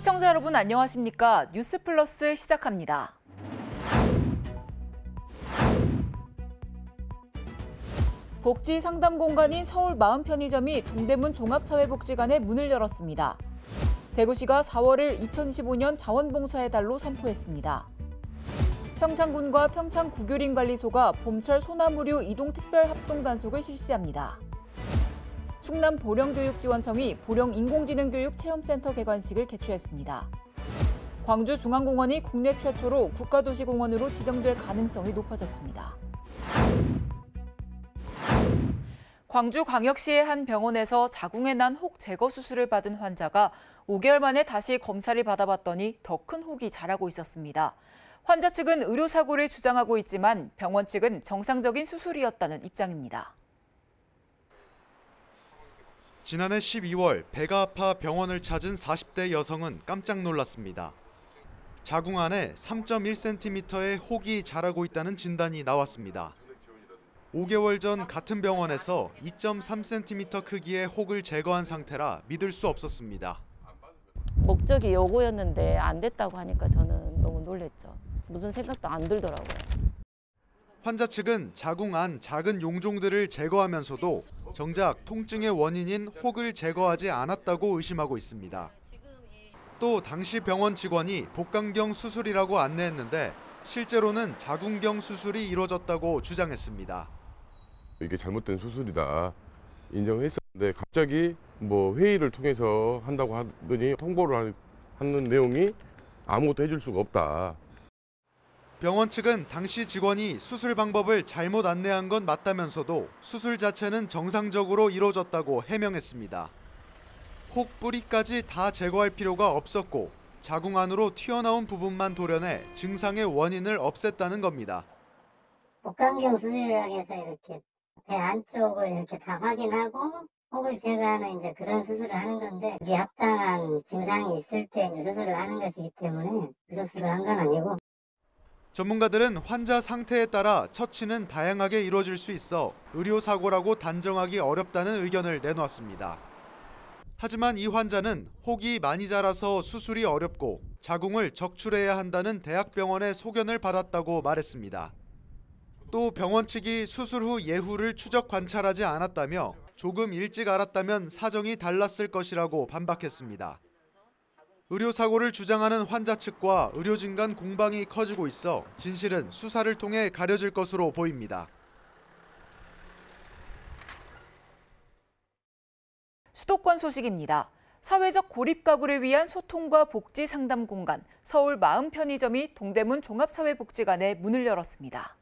시청자 여러분 안녕하십니까? 뉴스플러스 시작합니다. 복지 상담 공간인 서울 마음편의점이 동대문 종합사회복지관에 문을 열었습니다. 대구시가 4월을 2025년 자원봉사의 달로 선포했습니다. 평창군과 평창구교림관리소가 봄철 소나무류 이동특별합동단속을 실시합니다. 충남 보령교육지원청이 보령인공지능교육체험센터 개관식을 개최했습니다. 광주중앙공원이 국내 최초로 국가도시공원으로 지정될 가능성이 높아졌습니다. 광주광역시의 한 병원에서 자궁에 난 혹 제거 수술을 받은 환자가 5개월 만에 다시 검사를 받아봤더니 더 큰 혹이 자라고 있었습니다. 환자 측은 의료사고를 주장하고 있지만 병원 측은 정상적인 수술이었다는 입장입니다. 지난해 12월 배가 아파 병원을 찾은 40대 여성은 깜짝 놀랐습니다. 자궁 안에 3.1cm의 혹이 자라고 있다는 진단이 나왔습니다. 5개월 전 같은 병원에서 2.3cm 크기의 혹을 제거한 상태라 믿을 수 없었습니다. 목적이 요거였는데 안 됐다고 하니까 저는 너무 놀랐죠. 무슨 생각도 안 들더라고요. 환자 측은 자궁 안 작은 용종들을 제거하면서도 정작 통증의 원인인 혹을 제거하지 않았다고 의심하고 있습니다. 또 당시 병원 직원이 복강경 수술이라고 안내했는데 실제로는 자궁경 수술이 이루어졌다고 주장했습니다. 이게 잘못된 수술이다 인정했었는데 갑자기 회의를 통해서 한다고 하더니 통보를 하는 내용이 아무것도 해줄 수가 없다. 병원 측은 당시 직원이 수술 방법을 잘못 안내한 건 맞다면서도 수술 자체는 정상적으로 이루어졌다고 해명했습니다. 혹 뿌리까지 다 제거할 필요가 없었고 자궁 안으로 튀어나온 부분만 도려내 증상의 원인을 없앴다는 겁니다. 복강경 수술이라고 해서 이렇게 배 안쪽을 이렇게 다 확인하고 혹을 제거하는 이제 그런 수술을 하는 건데 이게 합당한 증상이 있을 때 이제 수술을 하는 것이기 때문에 그 수술을 한 건 아니고. 전문가들은 환자 상태에 따라 처치는 다양하게 이루어질 수 있어 의료사고라고 단정하기 어렵다는 의견을 내놓았습니다. 하지만 이 환자는 혹이 많이 자라서 수술이 어렵고 자궁을 적출해야 한다는 대학병원의 소견을 받았다고 말했습니다. 또 병원 측이 수술 후 예후를 추적 관찰하지 않았다며 조금 일찍 알았다면 사정이 달랐을 것이라고 반박했습니다. 의료사고를 주장하는 환자 측과 의료진 간 공방이 커지고 있어 진실은 수사를 통해 가려질 것으로 보입니다. 수도권 소식입니다. 사회적 고립 가구를 위한 소통과 복지 상담 공간 서울 마음편의점이 동대문 종합사회복지관에 문을 열었습니다.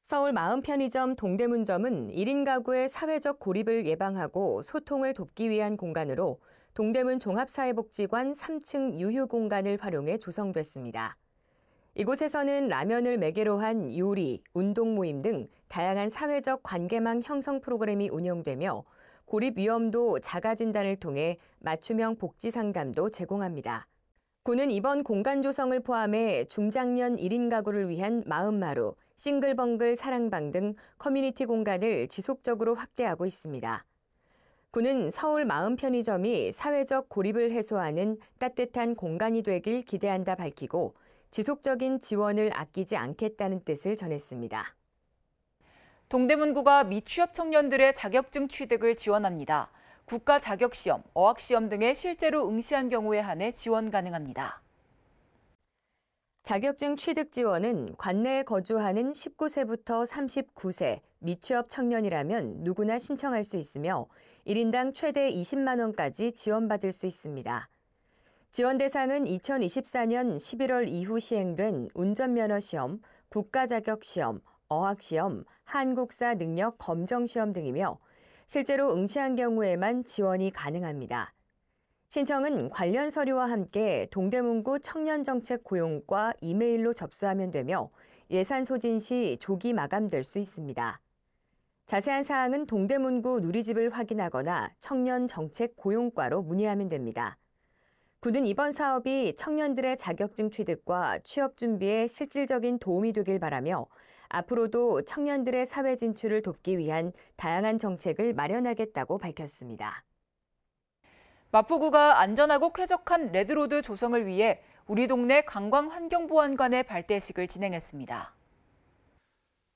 서울 마음편의점 동대문점은 1인 가구의 사회적 고립을 예방하고 소통을 돕기 위한 공간으로 동대문 종합사회복지관 3층 유휴 공간을 활용해 조성됐습니다. 이곳에서는 라면을 매개로 한 요리, 운동 모임 등 다양한 사회적 관계망 형성 프로그램이 운영되며 고립 위험도 자가 진단을 통해 맞춤형 복지 상담도 제공합니다. 군은 이번 공간 조성을 포함해 중장년 1인 가구를 위한 마음마루, 싱글벙글 사랑방 등 커뮤니티 공간을 지속적으로 확대하고 있습니다. 군은 서울 마음편의점이 사회적 고립을 해소하는 따뜻한 공간이 되길 기대한다 밝히고 지속적인 지원을 아끼지 않겠다는 뜻을 전했습니다. 동대문구가 미취업 청년들의 자격증 취득을 지원합니다. 국가 자격시험, 어학시험 등에 실제로 응시한 경우에 한해 지원 가능합니다. 자격증 취득 지원은 관내에 거주하는 19세부터 39세 미취업 청년이라면 누구나 신청할 수 있으며 1인당 최대 20만 원까지 지원받을 수 있습니다. 지원 대상은 2024년 11월 이후 시행된 운전면허시험, 국가자격시험, 어학시험, 한국사 능력 검정시험 등이며 실제로 응시한 경우에만 지원이 가능합니다. 신청은 관련 서류와 함께 동대문구 청년정책고용과 이메일로 접수하면 되며 예산 소진 시 조기 마감될 수 있습니다. 자세한 사항은 동대문구 누리집을 확인하거나 청년정책고용과로 문의하면 됩니다. 군은 이번 사업이 청년들의 자격증 취득과 취업 준비에 실질적인 도움이 되길 바라며 앞으로도 청년들의 사회 진출을 돕기 위한 다양한 정책을 마련하겠다고 밝혔습니다. 마포구가 안전하고 쾌적한 레드로드 조성을 위해 우리 동네 관광환경보안관의 발대식을 진행했습니다.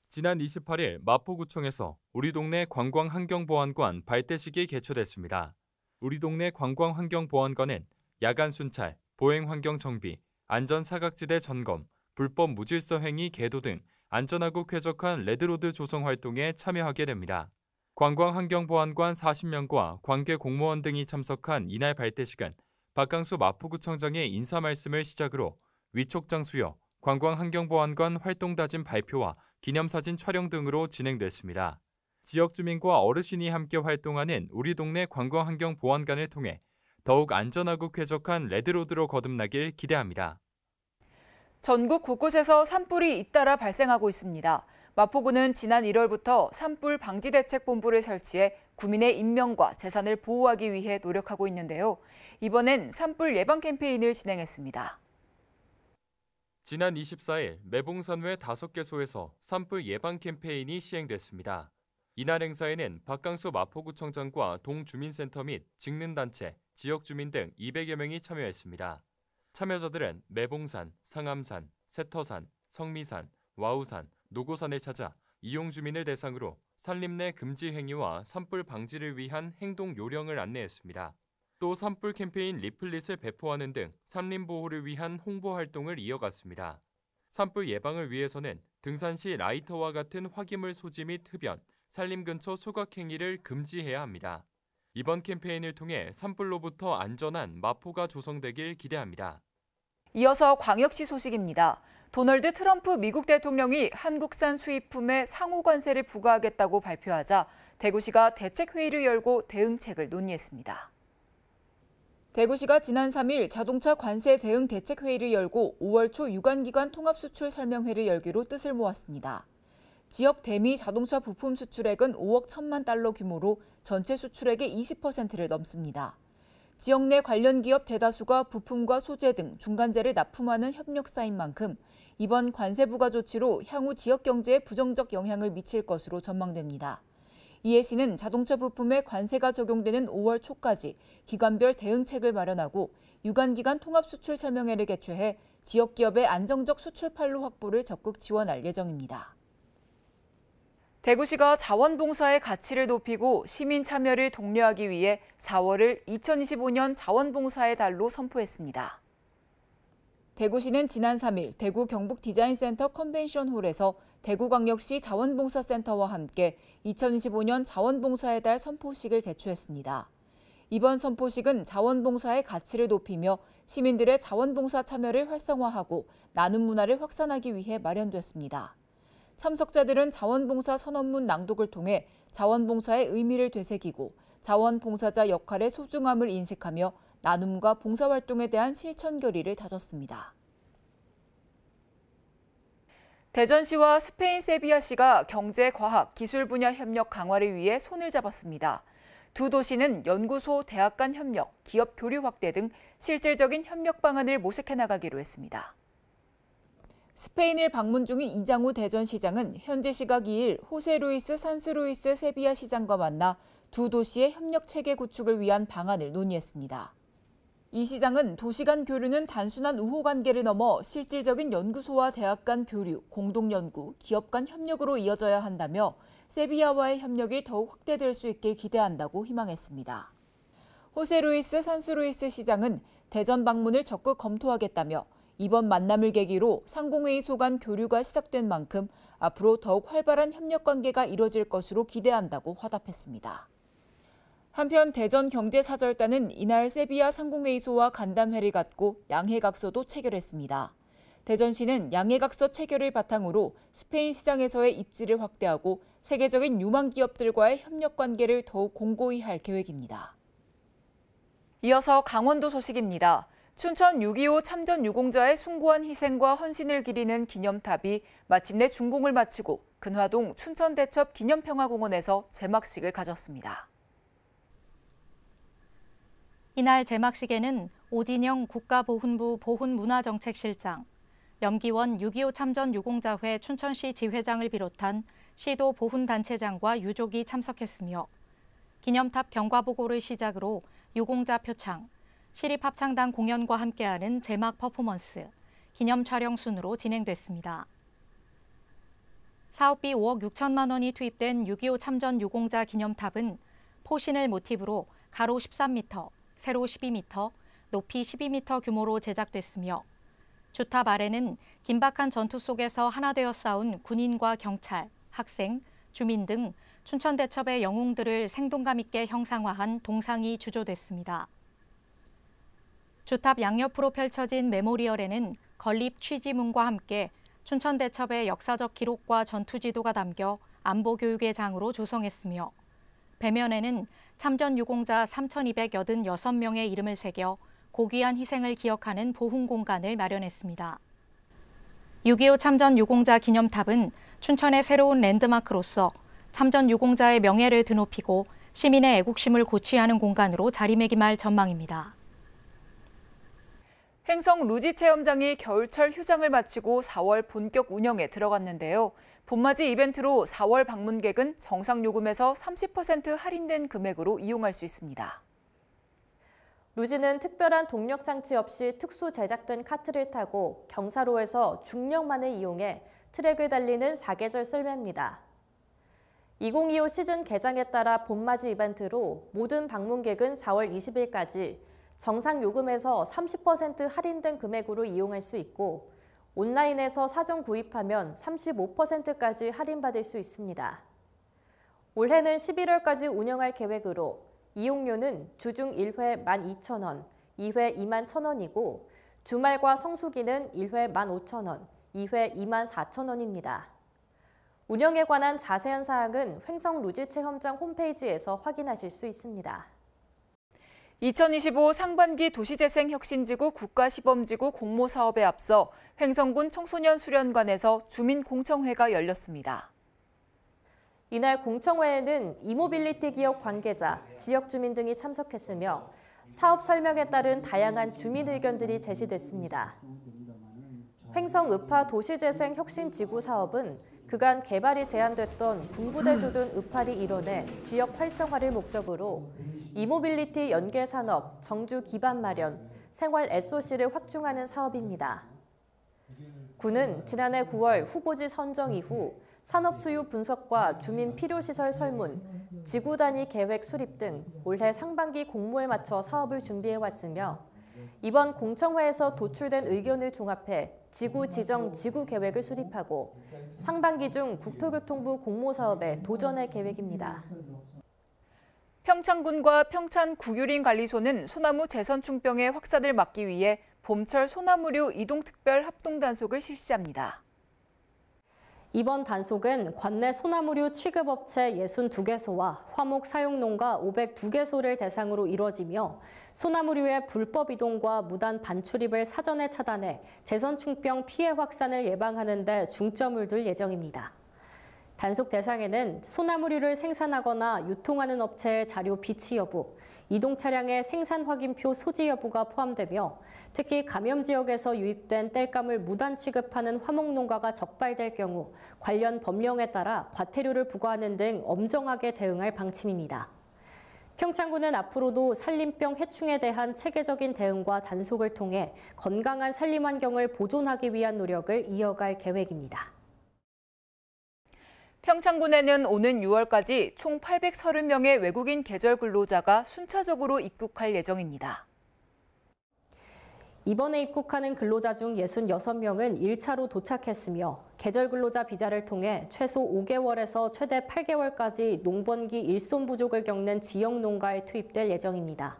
지난 28일 마포구청에서 우리 동네 관광환경보안관 발대식이 개최됐습니다. 우리 동네 관광환경보안관은 야간 순찰, 보행환경 정비, 안전사각지대 점검, 불법 무질서 행위 계도 등 안전하고 쾌적한 레드로드 조성 활동에 참여하게 됩니다. 관광환경보안관 40명과 관계 공무원 등이 참석한 이날 발대식은 박강수 마포구청장의 인사 말씀을 시작으로 위촉장 수여, 관광환경보안관 활동다짐 발표와 기념사진 촬영 등으로 진행됐습니다. 지역 주민과 어르신이 함께 활동하는 우리 동네 관광환경보안관을 통해 더욱 안전하고 쾌적한 레드로드로 거듭나길 기대합니다. 전국 곳곳에서 산불이 잇따라 발생하고 있습니다. 마포구는 지난 1월부터 산불 방지대책본부를 설치해 구민의 인명과 재산을 보호하기 위해 노력하고 있는데요. 이번엔 산불 예방 캠페인을 진행했습니다. 지난 24일 매봉산외 5개소에서 산불 예방 캠페인이 시행됐습니다. 이날 행사에는 박강수 마포구청장과 동주민센터 및 직능단체, 지역주민 등 200여 명이 참여했습니다. 참여자들은 매봉산, 상암산, 세터산, 성미산, 와우산, 노고산을 찾아 이용주민을 대상으로 산림 내 금지 행위와 산불 방지를 위한 행동 요령을 안내했습니다. 또 산불 캠페인 리플릿을 배포하는 등 산림 보호를 위한 홍보 활동을 이어갔습니다. 산불 예방을 위해서는 등산시 라이터와 같은 화기물 소지 및 흡연, 산림 근처 소각 행위를 금지해야 합니다. 이번 캠페인을 통해 산불로부터 안전한 마포가 조성되길 기대합니다. 이어서 광역시 소식입니다. 도널드 트럼프 미국 대통령이 한국산 수입품에 상호 관세를 부과하겠다고 발표하자 대구시가 대책회의를 열고 대응책을 논의했습니다. 대구시가 지난 3일 자동차 관세 대응 대책회의를 열고 5월 초 유관기관 통합수출 설명회를 열기로 뜻을 모았습니다. 지역 대미 자동차 부품 수출액은 5억 1천만 달러 규모로 전체 수출액의 20%를 넘습니다. 지역 내 관련 기업 대다수가 부품과 소재 등 중간재를 납품하는 협력사인 만큼 이번 관세 부과 조치로 향후 지역 경제에 부정적 영향을 미칠 것으로 전망됩니다. 이에 시는 자동차 부품에 관세가 적용되는 5월 초까지 기관별 대응책을 마련하고 유관기관 통합수출 설명회를 개최해 지역 기업의 안정적 수출 판로 확보를 적극 지원할 예정입니다. 대구시가 자원봉사의 가치를 높이고 시민 참여를 독려하기 위해 4월을 2025년 자원봉사의 달로 선포했습니다. 대구시는 지난 3일 대구 경북디자인센터 컨벤션홀에서 대구광역시 자원봉사센터와 함께 2025년 자원봉사의 달 선포식을 개최했습니다. 이번 선포식은 자원봉사의 가치를 높이며 시민들의 자원봉사 참여를 활성화하고 나눔 문화를 확산하기 위해 마련됐습니다. 참석자들은 자원봉사 선언문 낭독을 통해 자원봉사의 의미를 되새기고 자원봉사자 역할의 소중함을 인식하며 나눔과 봉사활동에 대한 실천 결의를 다졌습니다. 대전시와 스페인 세비야시가 경제, 과학, 기술 분야 협력 강화를 위해 손을 잡았습니다. 두 도시는 연구소, 대학 간 협력, 기업 교류 확대 등 실질적인 협력 방안을 모색해 나가기로 했습니다. 스페인을 방문 중인 이장우 대전시장은 현지 시각 2일 호세 루이스 산스루이스 세비야 시장과 만나 두 도시의 협력 체계 구축을 위한 방안을 논의했습니다. 이 시장은 도시 간 교류는 단순한 우호 관계를 넘어 실질적인 연구소와 대학 간 교류, 공동 연구, 기업 간 협력으로 이어져야 한다며 세비야와의 협력이 더욱 확대될 수 있길 기대한다고 희망했습니다. 호세 루이스 산스루이스 시장은 대전 방문을 적극 검토하겠다며 이번 만남을 계기로 상공회의소 간 교류가 시작된 만큼 앞으로 더욱 활발한 협력 관계가 이뤄질 것으로 기대한다고 화답했습니다. 한편 대전경제사절단은 이날 세비야 상공회의소와 간담회를 갖고 양해각서도 체결했습니다. 대전시는 양해각서 체결을 바탕으로 스페인 시장에서의 입지를 확대하고 세계적인 유망 기업들과의 협력 관계를 더욱 공고히 할 계획입니다. 이어서 강원도 소식입니다. 춘천 6.25 참전 유공자의 숭고한 희생과 헌신을 기리는 기념탑이 마침내 준공을 마치고 근화동 춘천대첩 기념평화공원에서 제막식을 가졌습니다. 이날 제막식에는 오진영 국가보훈부 보훈문화정책실장, 염기원 6.25 참전 유공자회 춘천시 지회장을 비롯한 시도 보훈단체장과 유족이 참석했으며 기념탑 경과보고를 시작으로 유공자 표창, 시립합창단 공연과 함께하는 제막 퍼포먼스, 기념 촬영 순으로 진행됐습니다. 사업비 5억 6천만 원이 투입된 6.25 참전 유공자 기념탑은 포신을 모티브로 가로 13m, 세로 12m, 높이 12m 규모로 제작됐으며 주탑 아래는 긴박한 전투 속에서 하나 되어 싸운 군인과 경찰, 학생, 주민 등 춘천대첩의 영웅들을 생동감 있게 형상화한 동상이 주조됐습니다. 주탑 양옆으로 펼쳐진 메모리얼에는 건립 취지문과 함께 춘천대첩의 역사적 기록과 전투지도가 담겨 안보교육의 장으로 조성했으며 배면에는 참전 유공자 3,286명의 이름을 새겨 고귀한 희생을 기억하는 보훈 공간을 마련했습니다. 6.25 참전 유공자 기념탑은 춘천의 새로운 랜드마크로서 참전 유공자의 명예를 드높이고 시민의 애국심을 고취하는 공간으로 자리매김할 전망입니다. 횡성 루지 체험장이 겨울철 휴장을 마치고 4월 본격 운영에 들어갔는데요. 봄맞이 이벤트로 4월 방문객은 정상 요금에서 30% 할인된 금액으로 이용할 수 있습니다. 루지는 특별한 동력 장치 없이 특수 제작된 카트를 타고 경사로에서 중력만을 이용해 트랙을 달리는 사계절 썰매입니다. 2025 시즌 개장에 따라 봄맞이 이벤트로 모든 방문객은 4월 20일까지 정상 요금에서 30% 할인된 금액으로 이용할 수 있고 온라인에서 사전 구입하면 35%까지 할인받을 수 있습니다. 올해는 11월까지 운영할 계획으로 이용료는 주중 1회 12,000원, 2회 21,000원이고 주말과 성수기는 1회 15,000원, 2회 24,000원입니다. 운영에 관한 자세한 사항은 횡성 루지 체험장 홈페이지에서 확인하실 수 있습니다. 2025 상반기 도시재생혁신지구 국가시범지구 공모사업에 앞서 횡성군 청소년수련관에서 주민공청회가 열렸습니다. 이날 공청회에는 이모빌리티 기업 관계자, 지역 주민 등이 참석했으며 사업 설명에 따른 다양한 주민 의견들이 제시됐습니다. 횡성 읍하 도시재생혁신지구 사업은 그간 개발이 제한됐던 군부대주둔 읍하리 일원의 지역 활성화를 목적으로 이모빌리티 연계산업, 정주 기반 마련, 생활 SOC를 확충하는 사업입니다. 군은 지난해 9월 후보지 선정 이후 산업 수요 분석과 주민 필요시설 설문, 지구 단위 계획 수립 등 올해 상반기 공모에 맞춰 사업을 준비해왔으며 이번 공청회에서 도출된 의견을 종합해 지구 지정 지구 계획을 수립하고 상반기 중 국토교통부 공모사업에 도전할 계획입니다. 평창군과 평창구유림관리소는 소나무 재선충병의 확산을 막기 위해 봄철 소나무류 이동특별 합동단속을 실시합니다. 이번 단속은 관내 소나무류 취급업체 62개소와 화목 사육농가 502개소를 대상으로 이뤄지며 소나무류의 불법 이동과 무단 반출입을 사전에 차단해 재선충병 피해 확산을 예방하는 데 중점을 둘 예정입니다. 단속 대상에는 소나무류를 생산하거나 유통하는 업체의 자료 비치 여부, 이동 차량의 생산 확인표 소지 여부가 포함되며 특히 감염 지역에서 유입된 땔감을 무단 취급하는 화목농가가 적발될 경우 관련 법령에 따라 과태료를 부과하는 등 엄정하게 대응할 방침입니다. 평창군은 앞으로도 산림병 해충에 대한 체계적인 대응과 단속을 통해 건강한 산림 환경을 보존하기 위한 노력을 이어갈 계획입니다. 평창군에는 오는 6월까지 총 830명의 외국인 계절 근로자가 순차적으로 입국할 예정입니다. 이번에 입국하는 근로자 중 66명은 1차로 도착했으며 계절 근로자 비자를 통해 최소 5개월에서 최대 8개월까지 농번기 일손 부족을 겪는 지역 농가에 투입될 예정입니다.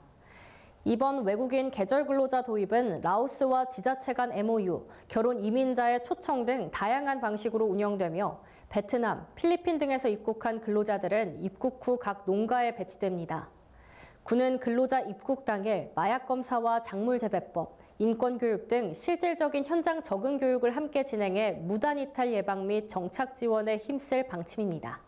이번 외국인 계절 근로자 도입은 라오스와 지자체 간 MOU, 결혼 이민자의 초청 등 다양한 방식으로 운영되며 베트남, 필리핀 등에서 입국한 근로자들은 입국 후 각 농가에 배치됩니다. 군은 근로자 입국 당일 마약 검사와 작물 재배법, 인권 교육 등 실질적인 현장 적응 교육을 함께 진행해 무단 이탈 예방 및 정착 지원에 힘쓸 방침입니다.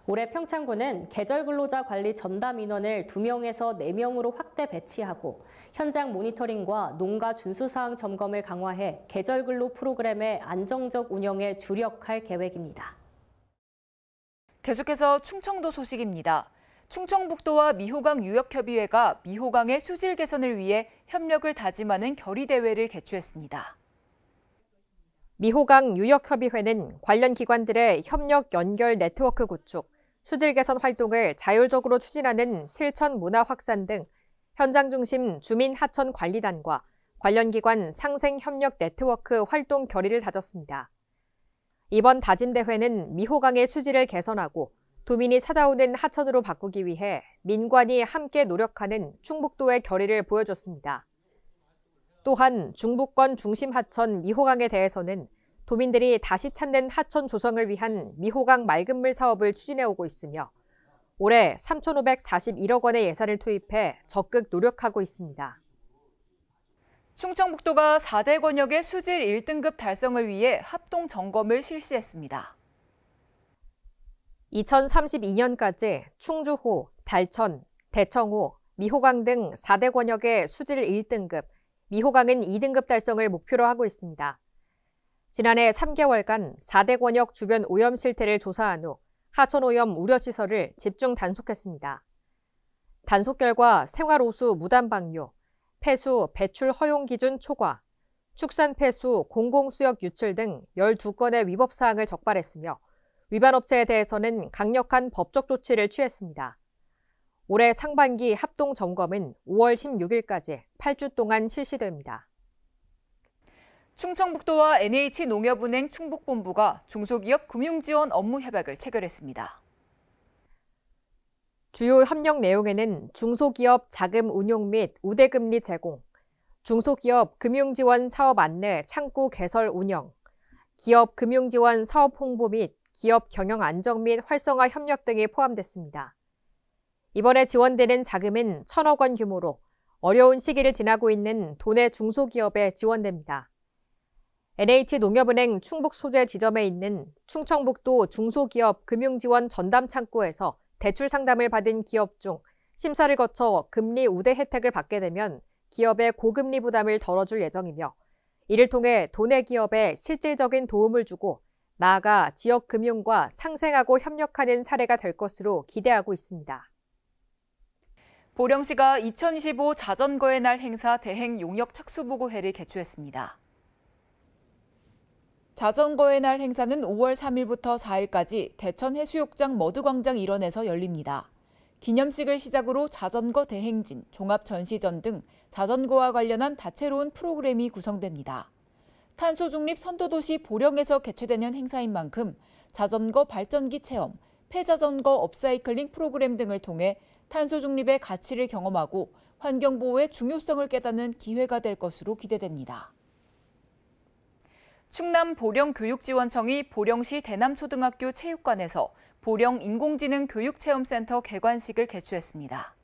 올해 평창군은 계절 근로자 관리 전담 인원을 2명에서 4명으로 확대 배치하고 현장 모니터링과 농가 준수사항 점검을 강화해 계절 근로 프로그램의 안정적 운영에 주력할 계획입니다. 계속해서 충청도 소식입니다. 충청북도와 미호강 유역협의회가 미호강의 수질 개선을 위해 협력을 다짐하는 결의대회를 개최했습니다. 미호강 유역협의회는 관련 기관들의 협력 연결 네트워크 구축, 수질 개선 활동을 자율적으로 추진하는 실천 문화 확산 등 현장 중심 주민 하천 관리단과 관련 기관 상생 협력 네트워크 활동 결의를 다졌습니다. 이번 다짐대회는 미호강의 수질을 개선하고 도민이 찾아오는 하천으로 바꾸기 위해 민관이 함께 노력하는 충북도의 결의를 보여줬습니다. 또한 중부권 중심 하천 미호강에 대해서는 도민들이 다시 찾는 하천 조성을 위한 미호강 맑은물 사업을 추진해오고 있으며 올해 3,541억 원의 예산을 투입해 적극 노력하고 있습니다. 충청북도가 4대 권역의 수질 1등급 달성을 위해 합동 점검을 실시했습니다. 2032년까지 충주호, 달천, 대청호, 미호강 등 4대 권역의 수질 1등급, 미호강은 2등급 달성을 목표로 하고 있습니다. 지난해 3개월간 4대 권역 주변 오염 실태를 조사한 후 하천 오염 우려 시설을 집중 단속했습니다. 단속 결과 생활오수 무단 방류, 폐수 배출 허용 기준 초과, 축산 폐수 공공수역 유출 등 12건의 위법 사항을 적발했으며 위반 업체에 대해서는 강력한 법적 조치를 취했습니다. 올해 상반기 합동 점검은 5월 16일까지 8주 동안 실시됩니다. 충청북도와 NH농협은행 충북본부가 중소기업 금융지원 업무 협약을 체결했습니다. 주요 협력 내용에는 중소기업 자금 운용 및 우대금리 제공, 중소기업 금융지원 사업 안내 창구 개설 운영, 기업 금융지원 사업 홍보 및 기업 경영 안정 및 활성화 협력 등이 포함됐습니다. 이번에 지원되는 자금은 1,000억 원 규모로 어려운 시기를 지나고 있는 도내 중소기업에 지원됩니다. NH농협은행 충북 소재 지점에 있는 충청북도 중소기업 금융지원 전담 창구에서 대출 상담을 받은 기업 중 심사를 거쳐 금리 우대 혜택을 받게 되면 기업의 고금리 부담을 덜어줄 예정이며 이를 통해 도내 기업에 실질적인 도움을 주고 나아가 지역 금융과 상생하고 협력하는 사례가 될 것으로 기대하고 있습니다. 보령시가 2025 자전거의 날 행사 대행 용역 착수보고회를 개최했습니다. 자전거의 날 행사는 5월 3일부터 4일까지 대천 해수욕장 머드광장 일원에서 열립니다. 기념식을 시작으로 자전거 대행진, 종합전시전 등 자전거와 관련한 다채로운 프로그램이 구성됩니다. 탄소 중립 선도도시 보령에서 개최되는 행사인 만큼 자전거 발전기 체험, 폐자전거 업사이클링 프로그램 등을 통해 탄소 중립의 가치를 경험하고 환경보호의 중요성을 깨닫는 기회가 될 것으로 기대됩니다. 충남 보령교육지원청이 보령시 대남초등학교 체육관에서 보령 인공지능 교육체험센터 개관식을 개최했습니다.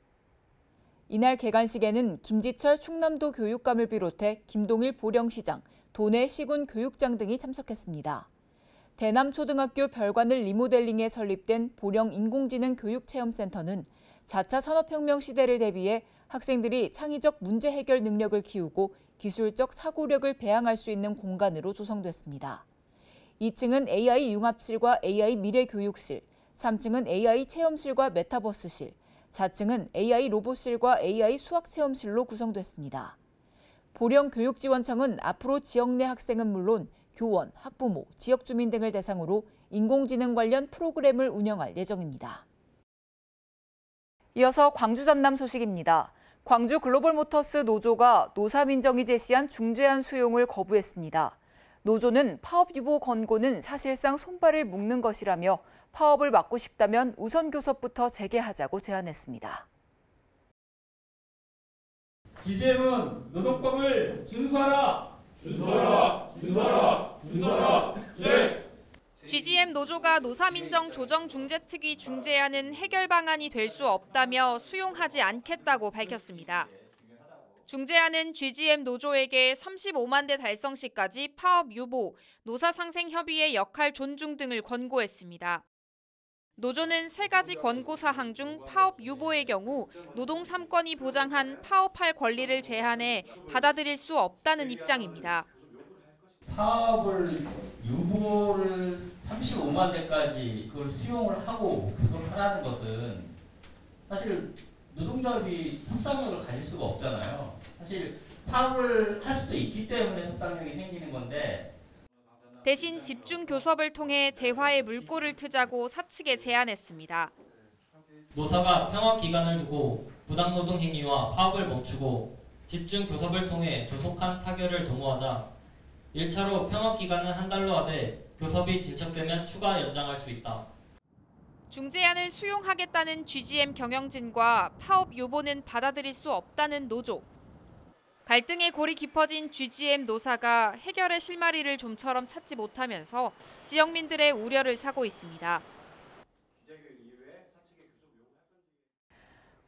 이날 개관식에는 김지철 충남도 교육감을 비롯해 김동일 보령시장, 도내 시군 교육장 등이 참석했습니다. 대남초등학교 별관을 리모델링해 설립된 보령 인공지능 교육체험센터는 4차 산업혁명 시대를 대비해 학생들이 창의적 문제 해결 능력을 키우고 기술적 사고력을 배양할 수 있는 공간으로 조성됐습니다. 2층은 AI 융합실과 AI 미래교육실, 3층은 AI 체험실과 메타버스실, 4층은 AI 로봇실과 AI 수학체험실로 구성됐습니다. 보령교육지원청은 앞으로 지역 내 학생은 물론 교원, 학부모, 지역 주민 등을 대상으로 인공지능 관련 프로그램을 운영할 예정입니다. 이어서 광주 전남 소식입니다. 광주 글로벌모터스 노조가 노사민정이 제시한 중재안 수용을 거부했습니다. 노조는 파업 유보 권고는 사실상 손발을 묶는 것이라며 파업을 막고 싶다면 우선 교섭부터 재개하자고 제안했습니다. GGM은 노동법을 준수하라! 준수하라! 준수하라! 준수하라! GGM 노조가 노사민정 조정중재특위 중재안은 해결 방안이 될 수 없다며 수용하지 않겠다고 밝혔습니다. 중재안은 GGM 노조에게 35만 대 달성 시까지 파업 유보, 노사상생협의회 역할 존중 등을 권고했습니다. 노조는 3가지 권고 사항 중 파업 유보의 경우 노동 3권이 보장한 파업할 권리를 제한해 받아들일 수 없다는 입장입니다. 파업을 유보를 35만 대까지 그걸 수용을 하고 교섭하라는 것은 사실 노동조합이 협상력을 가질 수가 없잖아요. 사실 파업을 할 수도 있기 때문에 협상력이 생기는 건데 대신 집중 교섭을 통해 대화의 물꼬를 트자고 사측에 제안했습니다. 노사가 평화 기간을 두고 부당노동 행위와 파업을 멈추고 집중 교섭을 통해 조속한 타결을 도모하자 1차로 평화 기간은 한 달로 하되 교섭이 진척되면 추가 연장할 수 있다. 중재안을 수용하겠다는 GGM 경영진과 파업 요보는 받아들일 수 없다는 노조. 갈등의 골이 깊어진 GGM 노사가 해결의 실마리를 좀처럼 찾지 못하면서 지역민들의 우려를 사고 있습니다.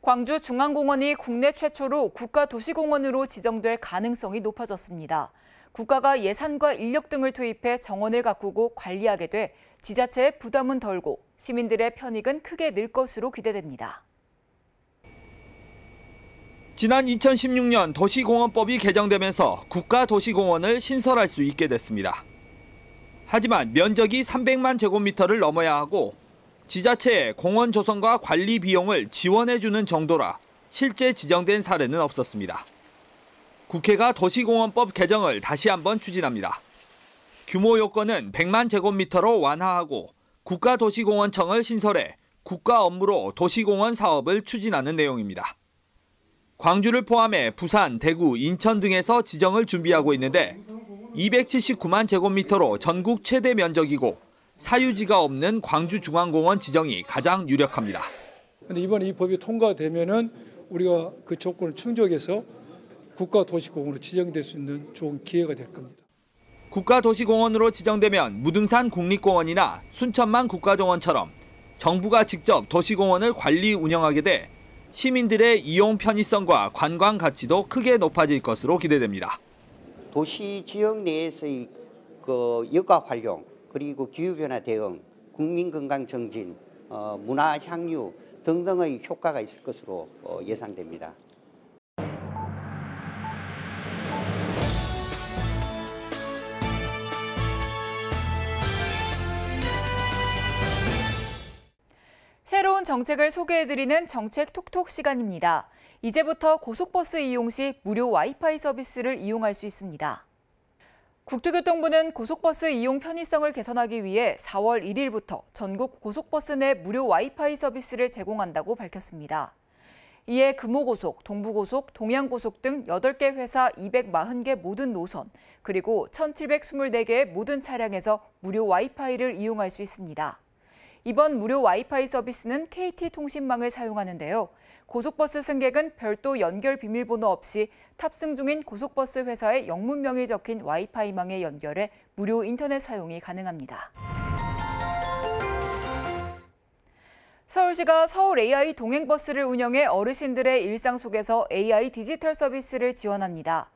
광주 중앙공원이 국내 최초로 국가도시공원으로 지정될 가능성이 높아졌습니다. 국가가 예산과 인력 등을 투입해 정원을 가꾸고 관리하게 돼 지자체의 부담은 덜고 시민들의 편익은 크게 늘 것으로 기대됩니다. 지난 2016년 도시공원법이 개정되면서 국가도시공원을 신설할 수 있게 됐습니다. 하지만 면적이 300만 제곱미터를 넘어야 하고 지자체의 공원 조성과 관리 비용을 지원해주는 정도라 실제 지정된 사례는 없었습니다. 국회가 도시공원법 개정을 다시 한번 추진합니다. 규모 요건은 100만 제곱미터로 완화하고 국가도시공원청을 신설해 국가 업무로 도시공원 사업을 추진하는 내용입니다. 광주를 포함해 부산, 대구, 인천 등에서 지정을 준비하고 있는데 279만 제곱미터로 전국 최대 면적이고 사유지가 없는 광주중앙공원 지정이 가장 유력합니다. 그런데 이번에 이 법이 통과되면은 우리가 그 조건을 충족해서 국가도시공원으로 지정될 수 있는 좋은 기회가 될 겁니다. 국가도시공원으로 지정되면 무등산 국립공원이나 순천만 국가정원처럼 정부가 직접 도시공원을 관리 운영하게 돼 시민들의 이용 편의성과 관광 가치도 크게 높아질 것으로 기대됩니다. 도시 지역 내에서의 여가 활용, 그리고 기후변화 대응, 국민건강 정진, 문화 향유 등등의 효과가 있을 것으로 예상됩니다. 새로운 정책을 소개해드리는 정책 톡톡 시간입니다. 이제부터 고속버스 이용 시 무료 와이파이 서비스를 이용할 수 있습니다. 국토교통부는 고속버스 이용 편의성을 개선하기 위해 4월 1일부터 전국 고속버스 내 무료 와이파이 서비스를 제공한다고 밝혔습니다. 이에 금호고속, 동부고속, 동양고속 등 8개 회사 240개 모든 노선, 그리고 1,724개의 모든 차량에서 무료 와이파이를 이용할 수 있습니다. 이번 무료 와이파이 서비스는 KT통신망을 사용하는데요. 고속버스 승객은 별도 연결 비밀번호 없이 탑승 중인 고속버스 회사의 영문명이 적힌 와이파이망에 연결해 무료 인터넷 사용이 가능합니다. 서울시가 서울 AI 동행버스를 운영해 어르신들의 일상 속에서 AI 디지털 서비스를 지원합니다.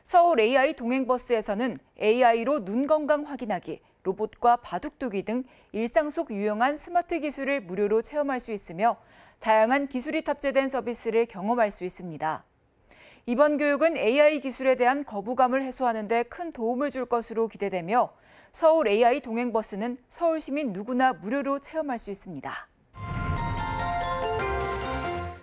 서울 AI 동행버스에서는 AI로 눈 건강 확인하기, 로봇과 바둑두기 등 일상 속 유용한 스마트 기술을 무료로 체험할 수 있으며 다양한 기술이 탑재된 서비스를 경험할 수 있습니다. 이번 교육은 AI 기술에 대한 거부감을 해소하는 데 큰 도움을 줄 것으로 기대되며 서울 AI 동행버스는 서울 시민 누구나 무료로 체험할 수 있습니다.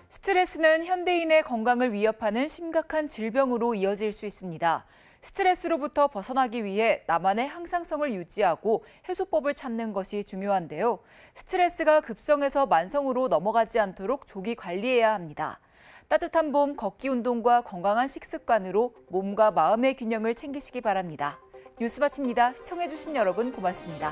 스트레스는 현대인의 건강을 위협하는 심각한 질병으로 이어질 수 있습니다. 스트레스로부터 벗어나기 위해 나만의 항상성을 유지하고 해소법을 찾는 것이 중요한데요. 스트레스가 급성에서 만성으로 넘어가지 않도록 조기 관리해야 합니다. 따뜻한 봄 걷기 운동과 건강한 식습관으로 몸과 마음의 균형을 챙기시기 바랍니다. 뉴스 마칩니다. 시청해주신 여러분 고맙습니다.